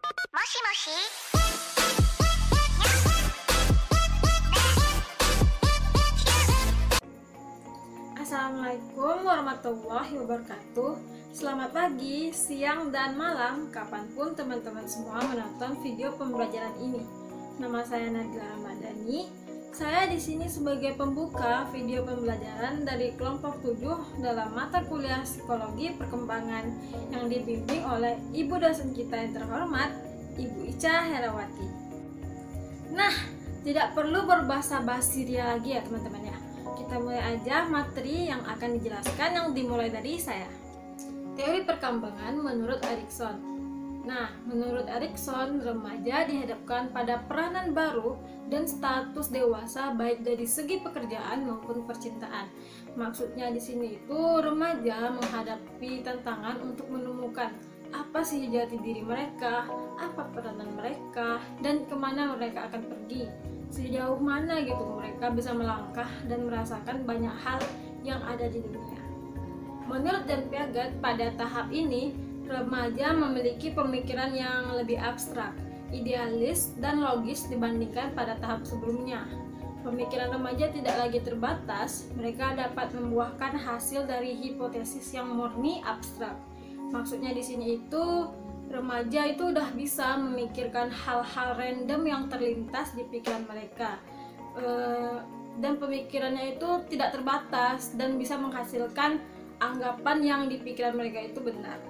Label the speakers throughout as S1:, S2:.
S1: Moshi moshi.
S2: Assalamualaikum warahmatullahi wabarakatuh. Selamat pagi, siang, dan malam kapanpun teman-teman semua menonton video pembelajaran ini. Nama saya Nadila Ramadhani. Saya di sini sebagai pembuka video pembelajaran dari kelompok 7 dalam mata kuliah Psikologi Perkembangan yang dibimbing oleh Ibu dosen kita yang terhormat, Ibu Ica Herawati. Nah, tidak perlu berbahasa-basi lagi ya teman-teman ya. Kita mulai aja materi yang akan dijelaskan yang dimulai dari saya. Teori perkembangan menurut Erikson. Nah, menurut Erikson, remaja dihadapkan pada peranan baru dan status dewasa baik dari segi pekerjaan maupun percintaan. Maksudnya di sini itu remaja menghadapi tantangan untuk menemukan apa sih jati diri mereka, apa peranan mereka, dan kemana mereka akan pergi. Sejauh mana gitu mereka bisa melangkah dan merasakan banyak hal yang ada di dunia. Menurut Jan Piaget, pada tahap ini remaja memiliki pemikiran yang lebih abstrak, idealis, dan logis dibandingkan pada tahap sebelumnya. Pemikiran remaja tidak lagi terbatas, mereka dapat membuahkan hasil dari hipotesis yang murni abstrak. Maksudnya di sini itu remaja itu udah bisa memikirkan hal-hal random yang terlintas di pikiran mereka, dan pemikirannya itu tidak terbatas dan bisa menghasilkan anggapan yang di pikiran mereka itu benar.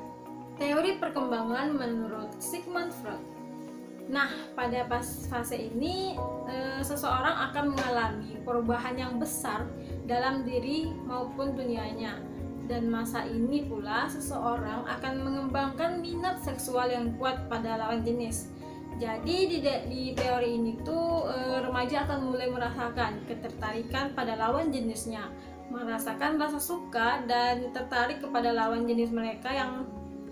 S2: Teori perkembangan menurut Sigmund Freud. Nah, pada fase ini seseorang akan mengalami perubahan yang besar dalam diri maupun dunianya. Dan masa ini pula seseorang akan mengembangkan minat seksual yang kuat pada lawan jenis. Jadi di teori ini tuh remaja akan mulai merasakan ketertarikan pada lawan jenisnya, merasakan rasa suka dan tertarik kepada lawan jenis mereka yang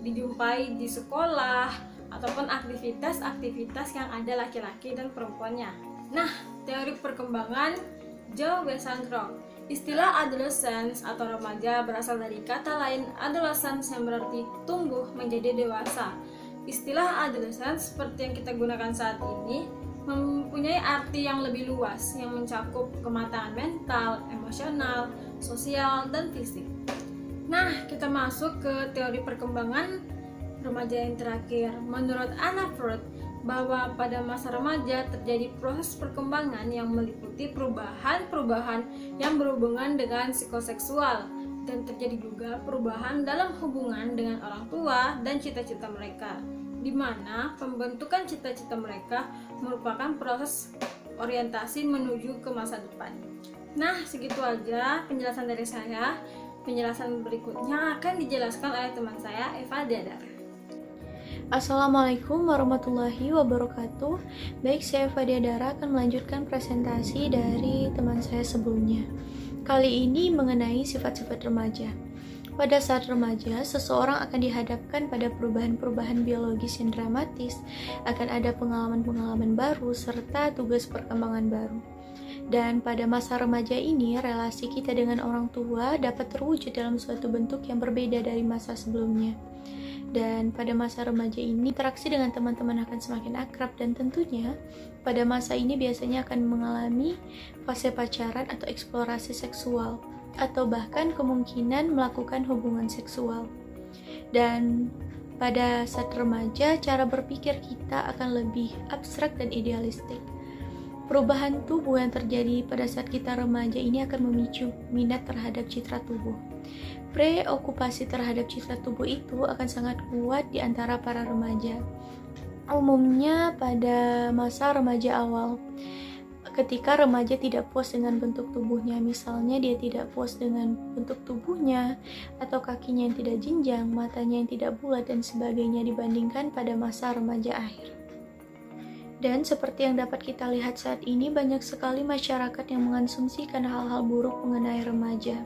S2: dijumpai di sekolah ataupun aktivitas-aktivitas yang ada laki-laki dan perempuannya. Nah, teori perkembangan Joe Besantro. Istilah adolescence atau remaja berasal dari kata lain adolescence yang berarti tumbuh menjadi dewasa. Istilah adolescence seperti yang kita gunakan saat ini mempunyai arti yang lebih luas yang mencakup kematangan mental, emosional, sosial, dan fisik. Nah, kita masuk ke teori perkembangan remaja yang terakhir. Menurut Anna Freud, bahwa pada masa remaja terjadi proses perkembangan yang meliputi perubahan-perubahan yang berhubungan dengan psikoseksual, dan terjadi juga perubahan dalam hubungan dengan orang tua dan cita-cita mereka, di mana pembentukan cita-cita mereka merupakan proses orientasi menuju ke masa depan. Nah, segitu aja penjelasan dari saya. Penjelasan berikutnya akan dijelaskan oleh teman saya, Eva Diadara.
S3: Assalamualaikum warahmatullahi wabarakatuh. Baik, saya Eva Diadara akan melanjutkan presentasi dari teman saya sebelumnya. Kali ini mengenai sifat-sifat remaja. Pada saat remaja, seseorang akan dihadapkan pada perubahan-perubahan biologis yang dramatis, akan ada pengalaman-pengalaman baru, serta tugas perkembangan baru. Dan pada masa remaja ini, relasi kita dengan orang tua dapat terwujud dalam suatu bentuk yang berbeda dari masa sebelumnya. Dan pada masa remaja ini, interaksi dengan teman-teman akan semakin akrab, dan tentunya pada masa ini biasanya akan mengalami fase pacaran atau eksplorasi seksual, atau bahkan kemungkinan melakukan hubungan seksual. Dan pada saat remaja, cara berpikir kita akan lebih abstrak dan idealistik. Perubahan tubuh yang terjadi pada saat kita remaja ini akan memicu minat terhadap citra tubuh. Preokupasi terhadap citra tubuh itu akan sangat kuat di antara para remaja. Umumnya pada masa remaja awal, ketika remaja tidak puas dengan bentuk tubuhnya, misalnya dia tidak puas dengan bentuk tubuhnya, atau kakinya yang tidak jenjang, matanya yang tidak bulat, dan sebagainya dibandingkan pada masa remaja akhir. Dan seperti yang dapat kita lihat saat ini, banyak sekali masyarakat yang mengasumsikan hal-hal buruk mengenai remaja.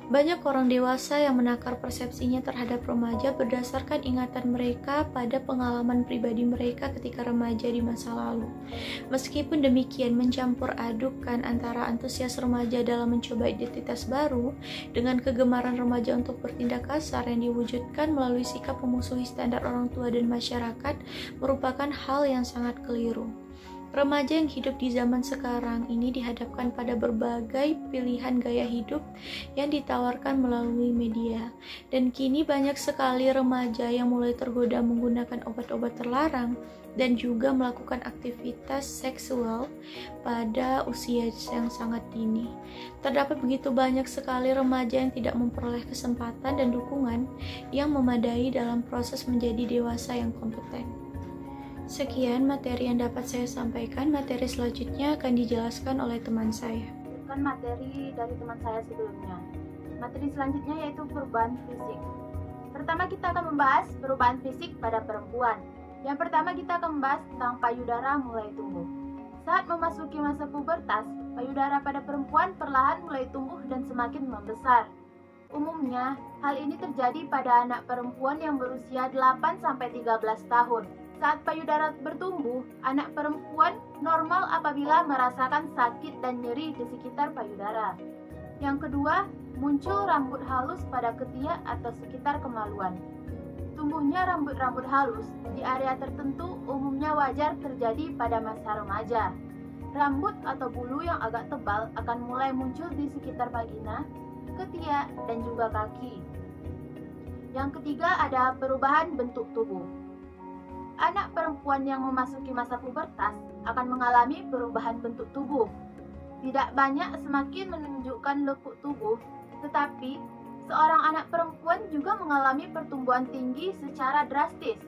S3: Banyak orang dewasa yang menakar persepsinya terhadap remaja berdasarkan ingatan mereka pada pengalaman pribadi mereka ketika remaja di masa lalu. Meskipun demikian, mencampur adukkan antara antusias remaja dalam mencoba identitas baru dengan kegemaran remaja untuk bertindak kasar yang diwujudkan melalui sikap memusuhi standar orang tua dan masyarakat merupakan hal yang sangat keliru. Remaja yang hidup di zaman sekarang ini dihadapkan pada berbagai pilihan gaya hidup yang ditawarkan melalui media, dan kini banyak sekali remaja yang mulai tergoda menggunakan obat-obat terlarang dan juga melakukan aktivitas seksual pada usia yang sangat dini. Terdapat begitu banyak sekali remaja yang tidak memperoleh kesempatan dan dukungan yang memadai dalam proses menjadi dewasa yang kompeten. Sekian materi yang dapat saya sampaikan. Materi selanjutnya akan dijelaskan oleh teman saya.
S1: Bukan materi dari teman saya sebelumnya. Materi selanjutnya yaitu perubahan fisik. Pertama kita akan membahas perubahan fisik pada perempuan. Yang pertama kita akan membahas tentang payudara mulai tumbuh. Saat memasuki masa pubertas, payudara pada perempuan perlahan mulai tumbuh dan semakin membesar. Umumnya, hal ini terjadi pada anak perempuan yang berusia 8-13 tahun. Saat payudara bertumbuh, anak perempuan normal apabila merasakan sakit dan nyeri di sekitar payudara. Yang kedua, muncul rambut halus pada ketiak atau sekitar kemaluan. Tumbuhnya rambut-rambut halus di area tertentu umumnya wajar terjadi pada masa remaja. Rambut atau bulu yang agak tebal akan mulai muncul di sekitar vagina, ketiak, dan juga kaki. Yang ketiga ada perubahan bentuk tubuh. Anak perempuan yang memasuki masa pubertas akan mengalami perubahan bentuk tubuh. Tidak banyak semakin menunjukkan lekuk tubuh, tetapi seorang anak perempuan juga mengalami pertumbuhan tinggi secara drastis.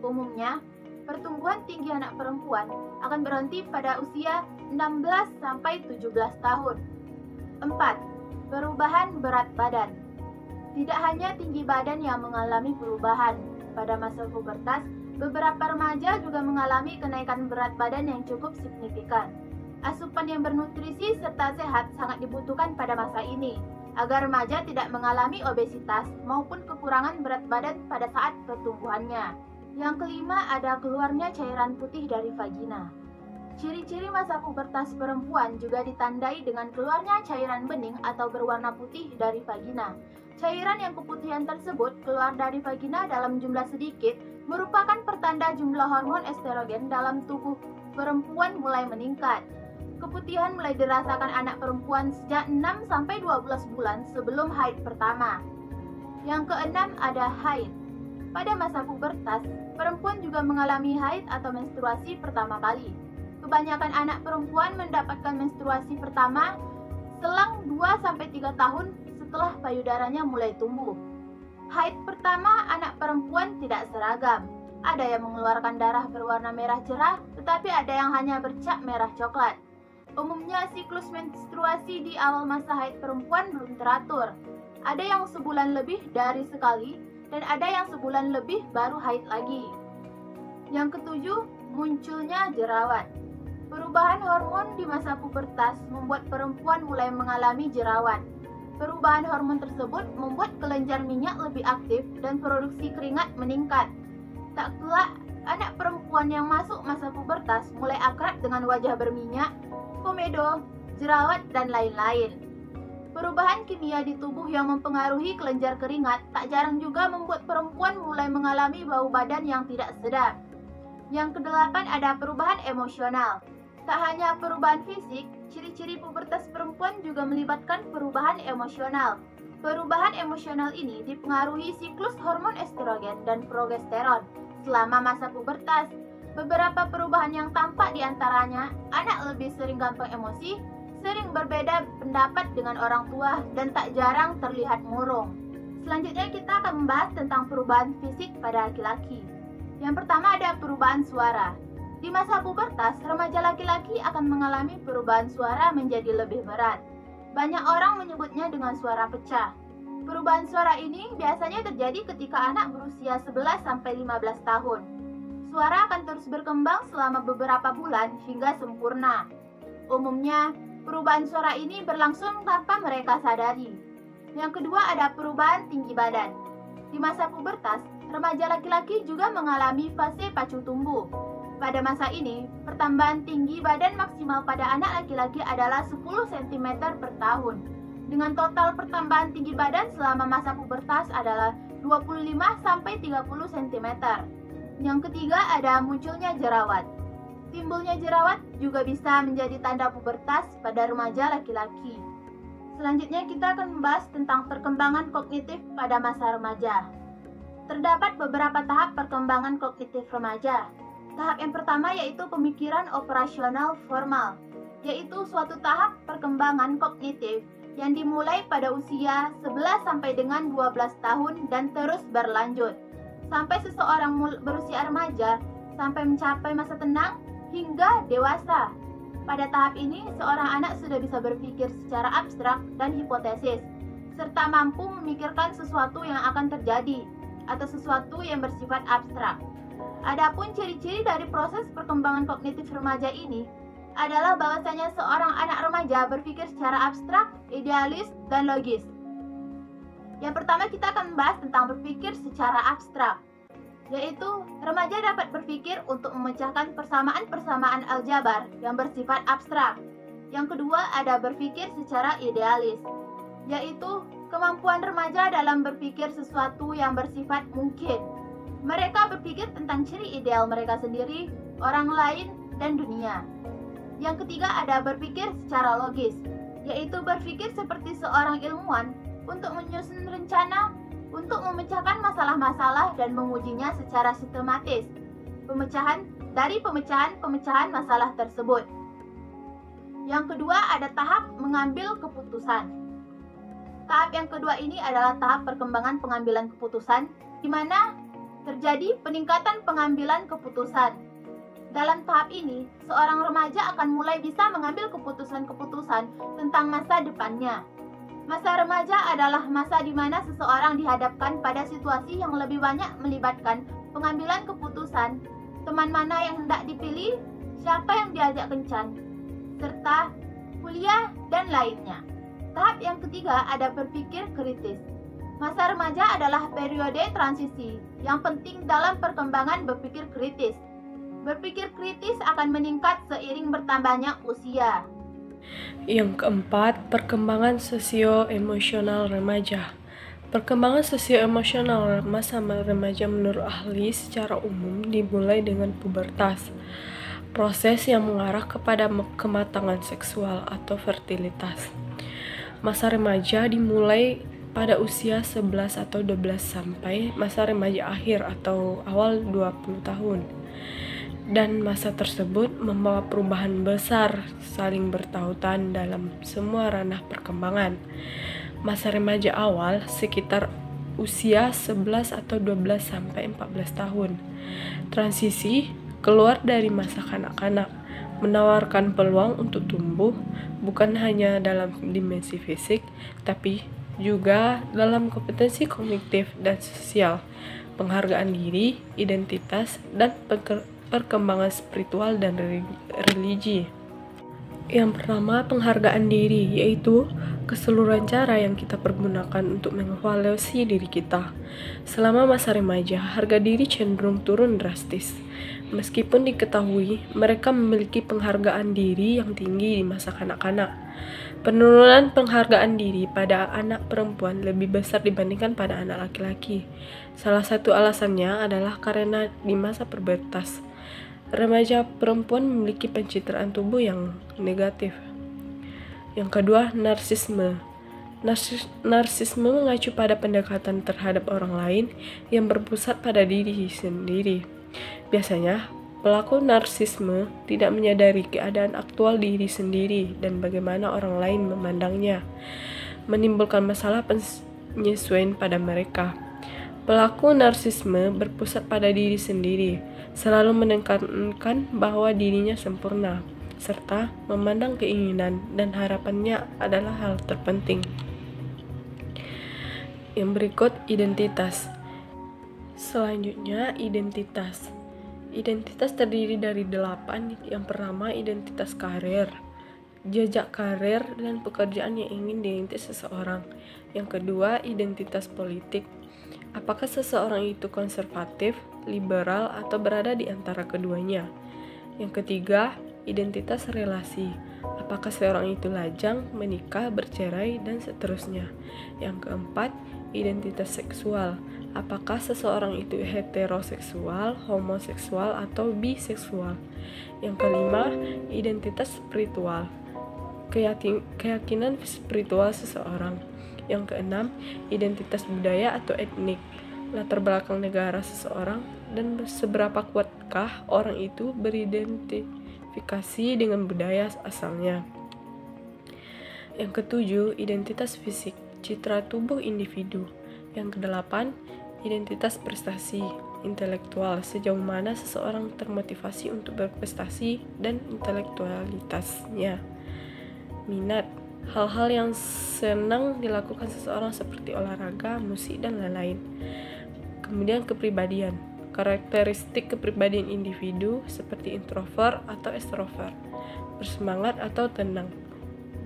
S1: Umumnya, pertumbuhan tinggi anak perempuan akan berhenti pada usia 16-17 tahun. 4. Perubahan berat badan. Tidak hanya tinggi badan yang mengalami perubahan pada masa pubertas, beberapa remaja juga mengalami kenaikan berat badan yang cukup signifikan. Asupan yang bernutrisi serta sehat sangat dibutuhkan pada masa ini, agar remaja tidak mengalami obesitas maupun kekurangan berat badan pada saat pertumbuhannya. Yang kelima ada keluarnya cairan putih dari vagina. Ciri-ciri masa pubertas perempuan juga ditandai dengan keluarnya cairan bening atau berwarna putih dari vagina. Cairan yang keputihan tersebut keluar dari vagina dalam jumlah sedikit merupakan pertanda jumlah hormon estrogen dalam tubuh perempuan mulai meningkat. Keputihan mulai dirasakan anak perempuan sejak 6-12 bulan sebelum haid pertama. Yang keenam ada haid. Pada masa pubertas, perempuan juga mengalami haid atau menstruasi pertama kali. Kebanyakan anak perempuan mendapatkan menstruasi pertama selang 2-3 tahun setelah payudaranya mulai tumbuh. Haid pertama anak perempuan tidak seragam. Ada yang mengeluarkan darah berwarna merah cerah, tetapi ada yang hanya bercak merah coklat. Umumnya siklus menstruasi di awal masa haid perempuan belum teratur. Ada yang sebulan lebih dari sekali, dan ada yang sebulan lebih baru haid lagi. Yang ketujuh, munculnya jerawat. Perubahan hormon di masa pubertas membuat perempuan mulai mengalami jerawat. Perubahan hormon tersebut membuat kelenjar minyak lebih aktif dan produksi keringat meningkat. Tak kelak, anak perempuan yang masuk masa pubertas mulai akrab dengan wajah berminyak, komedo, jerawat, dan lain-lain. Perubahan kimia di tubuh yang mempengaruhi kelenjar keringat tak jarang juga membuat perempuan mulai mengalami bau badan yang tidak sedap. Yang kedelapan ada perubahan emosional. Tak hanya perubahan fisik, ciri-ciri pubertas perempuan juga melibatkan perubahan emosional. Perubahan emosional ini dipengaruhi siklus hormon estrogen dan progesteron selama masa pubertas. Beberapa perubahan yang tampak diantaranya, anak lebih sering gampang emosi, sering berbeda pendapat dengan orang tua, dan tak jarang terlihat murung. Selanjutnya kita akan membahas tentang perubahan fisik pada laki-laki. Yang pertama ada perubahan suara. Di masa pubertas, remaja laki-laki akan mengalami perubahan suara menjadi lebih berat. Banyak orang menyebutnya dengan suara pecah. Perubahan suara ini biasanya terjadi ketika anak berusia 11-15 tahun. Suara akan terus berkembang selama beberapa bulan hingga sempurna. Umumnya, perubahan suara ini berlangsung tanpa mereka sadari. Yang kedua ada perubahan tinggi badan. Di masa pubertas, remaja laki-laki juga mengalami fase pacu tumbuh. Pada masa ini, pertambahan tinggi badan maksimal pada anak laki-laki adalah 10 cm per tahun. Dengan total pertambahan tinggi badan selama masa pubertas adalah 25-30 cm. Yang ketiga ada munculnya jerawat. Timbulnya jerawat juga bisa menjadi tanda pubertas pada remaja laki-laki. Selanjutnya kita akan membahas tentang perkembangan kognitif pada masa remaja. Terdapat beberapa tahap perkembangan kognitif remaja. Tahap yang pertama yaitu pemikiran operasional formal, yaitu suatu tahap perkembangan kognitif yang dimulai pada usia 11 sampai dengan 12 tahun dan terus berlanjut sampai seseorang berusia remaja sampai mencapai masa tenang hingga dewasa. Pada tahap ini, seorang anak sudah bisa berpikir secara abstrak dan hipotesis, serta mampu memikirkan sesuatu yang akan terjadi atau sesuatu yang bersifat abstrak. Adapun ciri-ciri dari proses perkembangan kognitif remaja ini adalah bahwasanya seorang anak remaja berpikir secara abstrak, idealis, dan logis. Yang pertama kita akan membahas tentang berpikir secara abstrak, yaitu remaja dapat berpikir untuk memecahkan persamaan-persamaan aljabar yang bersifat abstrak. Yang kedua ada berpikir secara idealis, yaitu kemampuan remaja dalam berpikir sesuatu yang bersifat mungkin. Mereka berpikir tentang ciri ideal mereka sendiri, orang lain, dan dunia. Yang ketiga ada berpikir secara logis, yaitu berpikir seperti seorang ilmuwan untuk menyusun rencana untuk memecahkan masalah-masalah dan mengujinya secara sistematis. Pemecahan masalah tersebut. Yang kedua ada tahap mengambil keputusan. Tahap yang kedua ini adalah tahap perkembangan pengambilan keputusan, di mana terjadi peningkatan pengambilan keputusan. Dalam tahap ini, seorang remaja akan mulai bisa mengambil keputusan-keputusan tentang masa depannya. Masa remaja adalah masa di mana seseorang dihadapkan pada situasi yang lebih banyak melibatkan pengambilan keputusan, teman mana yang hendak dipilih, siapa yang diajak kencan, serta kuliah dan lainnya. Tahap yang ketiga ada berpikir kritis. Masa remaja adalah periode transisi yang penting dalam perkembangan berpikir kritis. Berpikir kritis akan meningkat seiring bertambahnya usia.
S4: Yang keempat, perkembangan sosio-emosional remaja. Perkembangan sosio-emosional masa remaja menurut ahli secara umum dimulai dengan pubertas, proses yang mengarah kepada kematangan seksual atau fertilitas. Masa remaja dimulai pada usia 11 atau 12 sampai masa remaja akhir atau awal 20 tahun. Dan masa tersebut membawa perubahan besar saling bertautan dalam semua ranah perkembangan. Masa remaja awal sekitar usia 11 atau 12 sampai 14 tahun. Transisi keluar dari masa kanak-kanak, menawarkan peluang untuk tumbuh bukan hanya dalam dimensi fisik, tapi juga dalam kompetensi kognitif dan sosial, penghargaan diri, identitas, dan perkembangan spiritual dan religi. Yang pertama, penghargaan diri, yaitu keseluruhan cara yang kita pergunakan untuk mengevaluasi diri kita. Selama masa remaja, harga diri cenderung turun drastis. Meskipun diketahui mereka memiliki penghargaan diri yang tinggi di masa kanak-kanak, penurunan penghargaan diri pada anak perempuan lebih besar dibandingkan pada anak laki-laki. Salah satu alasannya adalah karena di masa pubertas, remaja perempuan memiliki pencitraan tubuh yang negatif. Yang kedua, narsisme. Narsisme mengacu pada pendekatan terhadap orang lain yang berpusat pada diri sendiri. Biasanya, pelaku narsisme tidak menyadari keadaan aktual diri sendiri dan bagaimana orang lain memandangnya, menimbulkan masalah penyesuaian pada mereka. Pelaku narsisme berpusat pada diri sendiri, selalu menekankan bahwa dirinya sempurna, serta memandang keinginan dan harapannya adalah hal terpenting. Yang berikut, identitas. Selanjutnya, identitas. Identitas terdiri dari 8. Yang pertama, identitas karir. jejak karir dan pekerjaan yang ingin dirintis seseorang. Yang kedua, identitas politik. Apakah seseorang itu konservatif, liberal, atau berada di antara keduanya? Yang ketiga, identitas relasi. Apakah seorang itu lajang, menikah, bercerai, dan seterusnya? Yang keempat, identitas seksual. Apakah seseorang itu heteroseksual, homoseksual, atau biseksual? Yang kelima, identitas spiritual. Keyakinan spiritual seseorang. Yang keenam, identitas budaya atau etnik, latar belakang negara seseorang, dan seberapa kuatkah orang itu beridentifikasi dengan budaya asalnya. Yang ketujuh, identitas fisik, citra tubuh individu. Yang kedelapan, identitas prestasi, intelektual, sejauh mana seseorang termotivasi untuk berprestasi dan intelektualitasnya. Minat, hal-hal yang senang dilakukan seseorang seperti olahraga, musik, dan lain-lain. Kemudian kepribadian, karakteristik kepribadian individu seperti introvert atau extrovert, bersemangat atau tenang,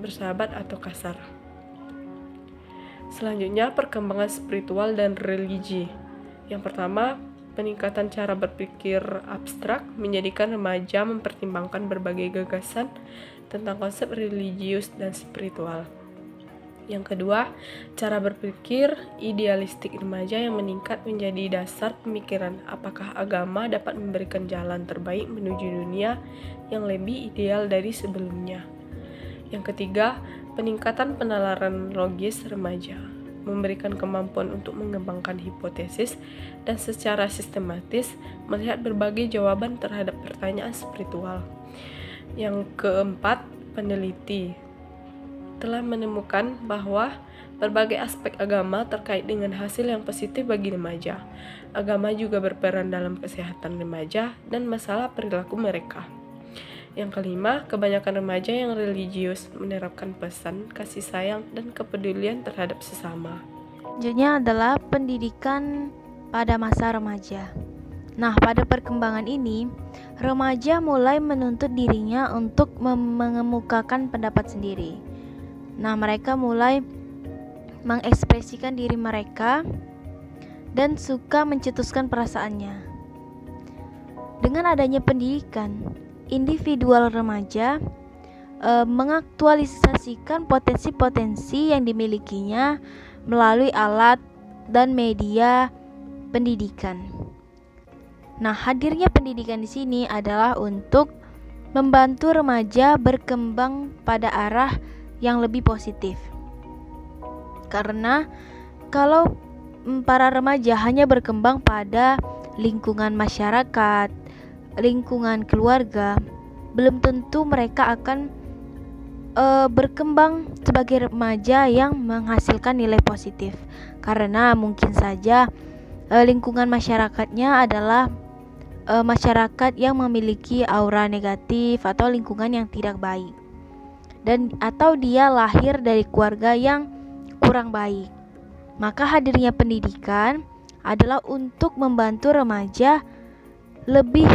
S4: bersahabat atau kasar. Selanjutnya, perkembangan spiritual dan religi. Yang pertama, peningkatan cara berpikir abstrak menjadikan remaja mempertimbangkan berbagai gagasan tentang konsep religius dan spiritual. Yang kedua, cara berpikir idealistik remaja yang meningkat menjadi dasar pemikiran apakah agama dapat memberikan jalan terbaik menuju dunia yang lebih ideal dari sebelumnya. Yang ketiga, peningkatan penalaran logis remaja memberikan kemampuan untuk mengembangkan hipotesis dan secara sistematis melihat berbagai jawaban terhadap pertanyaan spiritual. Yang keempat, peneliti telah menemukan bahwa berbagai aspek agama terkait dengan hasil yang positif bagi remaja. Agama juga berperan dalam kesehatan remaja dan masalah perilaku mereka. Yang kelima, kebanyakan remaja yang religius menerapkan pesan, kasih sayang, dan kepedulian terhadap sesama.
S3: Selanjutnya adalah pendidikan pada masa remaja. Nah, pada perkembangan ini, remaja mulai menuntut dirinya untuk mengemukakan pendapat sendiri. Nah, mereka mulai mengekspresikan diri mereka dan suka mencetuskan perasaannya. Dengan adanya pendidikan, individual remaja mengaktualisasikan potensi-potensi yang dimilikinya melalui alat dan media pendidikan. Nah, hadirnya pendidikan di sini adalah untuk membantu remaja berkembang pada arah yang lebih positif. Karena kalau para remaja hanya berkembang pada lingkungan masyarakat, lingkungan keluarga, belum tentu mereka akan berkembang sebagai remaja yang menghasilkan nilai positif. Karena mungkin saja lingkungan masyarakatnya adalah masyarakat yang memiliki aura negatif atau lingkungan yang tidak baik, dan atau dia lahir dari keluarga yang kurang baik. Maka hadirnya pendidikan adalah untuk membantu remaja lebih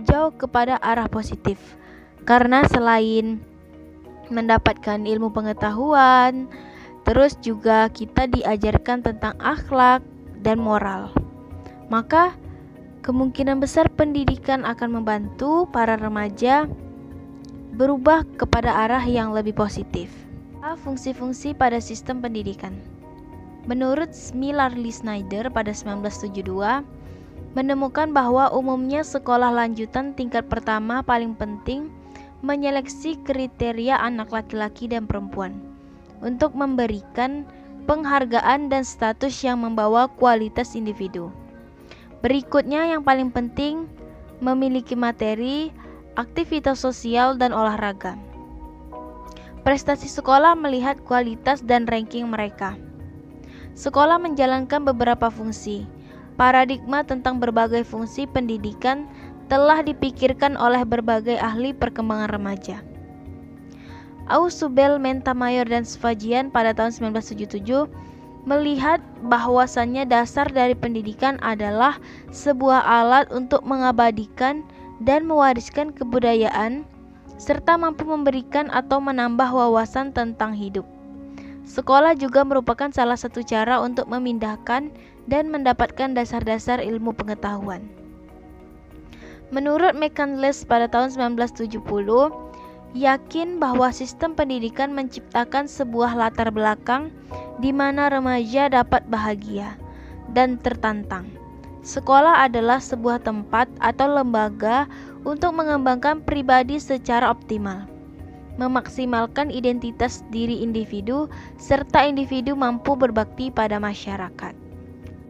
S3: jauh kepada arah positif. Karena selain mendapatkan ilmu pengetahuan, terus juga kita diajarkan tentang akhlak dan moral. Maka kemungkinan besar pendidikan akan membantu para remaja berubah kepada arah yang lebih positif. Fungsi-fungsi pada sistem pendidikan. Menurut Miller-Lee Snyder pada 1972, menemukan bahwa umumnya sekolah lanjutan tingkat pertama paling penting menyeleksi kriteria anak laki-laki dan perempuan untuk memberikan penghargaan dan status yang membawa kualitas individu. Berikutnya yang paling penting, memiliki materi, aktivitas sosial, dan olahraga. Prestasi sekolah melihat kualitas dan ranking mereka. Sekolah menjalankan beberapa fungsi. Paradigma tentang berbagai fungsi pendidikan telah dipikirkan oleh berbagai ahli perkembangan remaja. Ausubel, Mentamayor, dan Sfajian pada tahun 1977 melihat bahwasannya dasar dari pendidikan adalah sebuah alat untuk mengabadikan dan mewariskan kebudayaan
S5: serta mampu memberikan atau menambah wawasan tentang hidup. Sekolah juga merupakan salah satu cara untuk memindahkan dan mendapatkan dasar-dasar ilmu pengetahuan. Menurut McCandless pada tahun 1970, yakin bahwa sistem pendidikan menciptakan sebuah latar belakang di mana remaja dapat bahagia dan tertantang. Sekolah adalah sebuah tempat atau lembaga untuk mengembangkan pribadi secara optimal, memaksimalkan identitas diri individu, serta individu mampu berbakti pada masyarakat.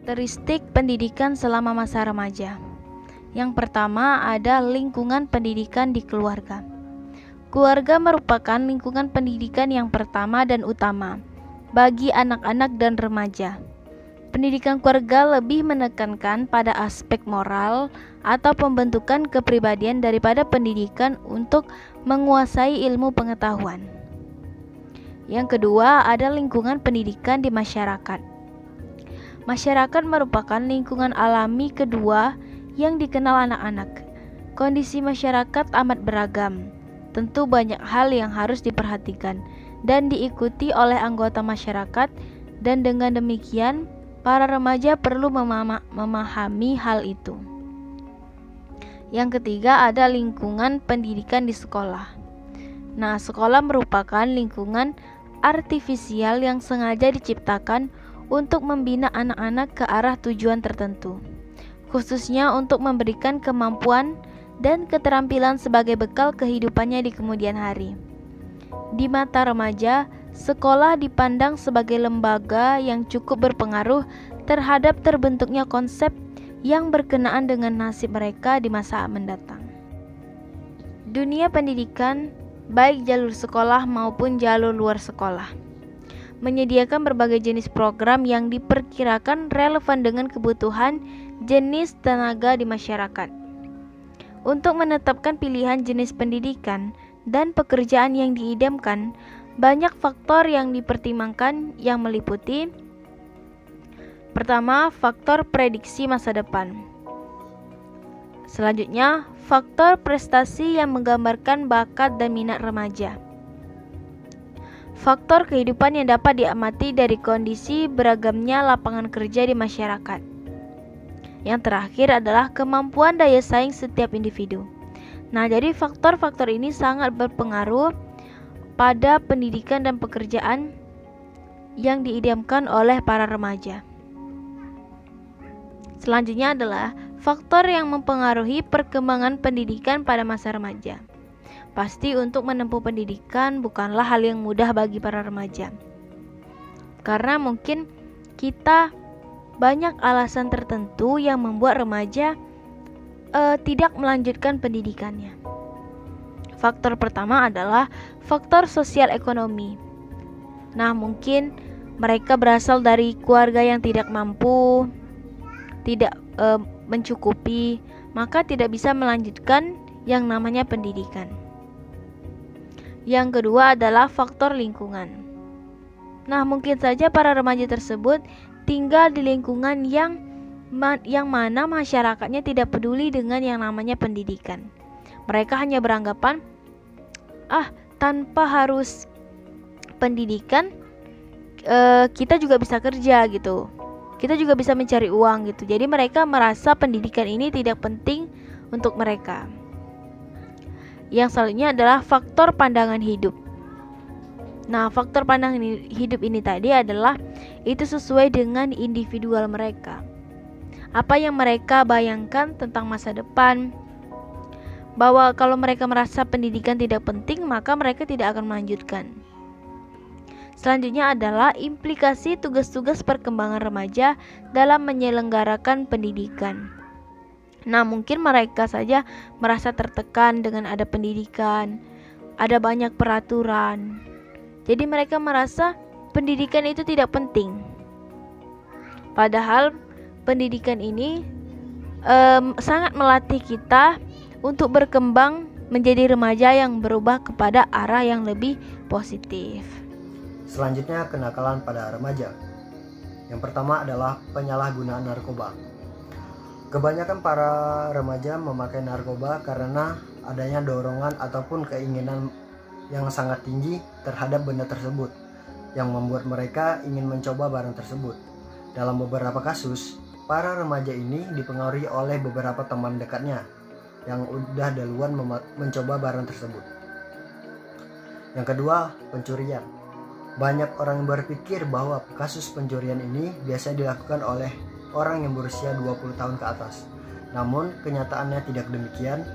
S5: Karakteristik pendidikan selama masa remaja. Yang pertama ada lingkungan pendidikan di keluarga. Keluarga merupakan lingkungan pendidikan yang pertama dan utama bagi anak-anak dan remaja. Pendidikan keluarga lebih menekankan pada aspek moral atau pembentukan kepribadian daripada pendidikan untuk menguasai ilmu pengetahuan. Yang kedua ada lingkungan pendidikan di masyarakat. Masyarakat merupakan lingkungan alami kedua yang dikenal anak-anak. Kondisi masyarakat amat beragam. Tentu banyak hal yang harus diperhatikan dan diikuti oleh anggota masyarakat, dan dengan demikian para remaja perlu memahami hal itu. Yang ketiga ada lingkungan pendidikan di sekolah. Nah, sekolah merupakan lingkungan artifisial yang sengaja diciptakan untuk membina anak-anak ke arah tujuan tertentu, khususnya untuk memberikan kemampuan dan keterampilan sebagai bekal kehidupannya di kemudian hari. Di mata remaja, sekolah dipandang sebagai lembaga yang cukup berpengaruh terhadap terbentuknya konsep yang berkenaan dengan nasib mereka di masa mendatang. Dunia pendidikan, baik jalur sekolah maupun jalur luar sekolah, menyediakan berbagai jenis program yang diperkirakan relevan dengan kebutuhan jenis tenaga di masyarakat. Untuk menetapkan pilihan jenis pendidikan dan pekerjaan yang diidamkan, banyak faktor yang dipertimbangkan yang meliputi: pertama, faktor prediksi masa depan. Selanjutnya, faktor prestasi yang menggambarkan bakat dan minat remaja. Faktor kehidupan yang dapat diamati dari kondisi beragamnya lapangan kerja di masyarakat. Yang terakhir adalah kemampuan daya saing setiap individu. Nah, jadi faktor-faktor ini sangat berpengaruh pada pendidikan dan pekerjaan yang diidamkan oleh para remaja. Selanjutnya adalah faktor yang mempengaruhi perkembangan pendidikan pada masa remaja. Pasti untuk menempuh pendidikan bukanlah hal yang mudah bagi para remaja, karena mungkin kita banyak alasan tertentu yang membuat remaja tidak melanjutkan pendidikannya. Faktor pertama adalah faktor sosial ekonomi. Nah, mungkin mereka berasal dari keluarga yang tidak mampu, tidak mencukupi, maka tidak bisa melanjutkan yang namanya pendidikan. Yang kedua adalah faktor lingkungan. Nah, mungkin saja para remaja tersebut tinggal di lingkungan yang mana masyarakatnya tidak peduli dengan yang namanya pendidikan. Mereka hanya beranggapan, tanpa harus pendidikan kita juga bisa kerja gitu. Kita juga bisa mencari uang gitu. Jadi mereka merasa pendidikan ini tidak penting untuk mereka. Yang selanjutnya adalah faktor pandangan hidup. Nah, faktor pandangan hidup ini tadi adalah itu sesuai dengan individual mereka. Apa yang mereka bayangkan tentang masa depan, bahwa kalau mereka merasa pendidikan tidak penting, maka mereka tidak akan melanjutkan. Selanjutnya adalah implikasi tugas-tugas perkembangan remaja dalam menyelenggarakan pendidikan. Nah, mungkin mereka saja merasa tertekan dengan ada pendidikan, ada banyak peraturan. Jadi mereka merasa pendidikan itu tidak penting. Padahal pendidikan ini sangat melatih kita untuk berkembang menjadi remaja yang berubah kepada arah yang lebih positif.
S6: Selanjutnya, kenakalan pada remaja. Yang pertama adalah penyalahgunaan narkoba. Kebanyakan para remaja memakai narkoba karena adanya dorongan ataupun keinginan yang sangat tinggi terhadap benda tersebut yang membuat mereka ingin mencoba barang tersebut. Dalam beberapa kasus, para remaja ini dipengaruhi oleh beberapa teman dekatnya yang udah duluan mencoba barang tersebut. Yang kedua, pencurian. Banyak orang yang berpikir bahwa kasus pencurian ini biasa dilakukan oleh orang yang berusia 20 tahun ke atas. Namun kenyataannya tidak demikian.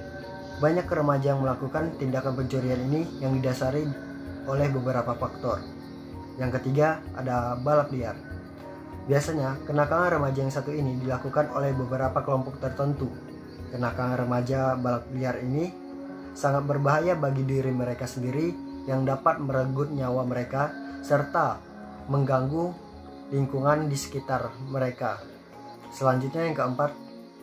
S6: Banyak remaja yang melakukan tindakan pencurian ini yang didasari oleh beberapa faktor. Yang ketiga, ada balap liar. Biasanya kenakalan remaja yang satu ini dilakukan oleh beberapa kelompok tertentu. Kenakalan remaja balap liar ini sangat berbahaya bagi diri mereka sendiri yang dapat merenggut nyawa mereka serta mengganggu lingkungan di sekitar mereka. Selanjutnya yang keempat,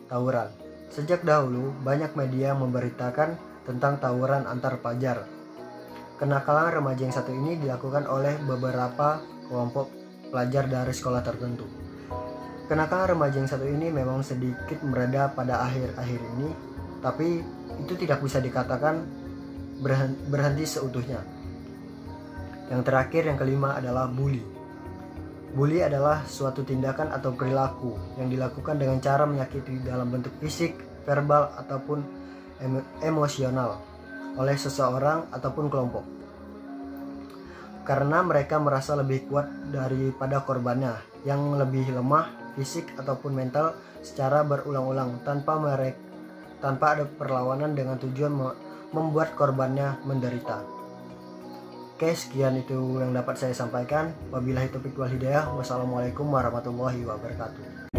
S6: tawuran. Sejak dahulu banyak media memberitakan tentang tawuran antar pelajar. Kenakalan remaja yang satu ini dilakukan oleh beberapa kelompok pelajar dari sekolah tertentu. Kenakalan remaja yang satu ini memang sedikit mereda pada akhir-akhir ini, tapi itu tidak bisa dikatakan berhenti seutuhnya. Yang terakhir, yang kelima adalah bully. Bully adalah suatu tindakan atau perilaku yang dilakukan dengan cara menyakiti dalam bentuk fisik, verbal, ataupun emosional oleh seseorang ataupun kelompok. Karena mereka merasa lebih kuat daripada korbannya yang lebih lemah fisik ataupun mental secara berulang-ulang tanpa ada perlawanan dengan tujuan membuat korbannya menderita. Oke, sekian itu yang dapat saya sampaikan. Wabillahi taufiq wal hidayah. Wassalamualaikum warahmatullahi wabarakatuh.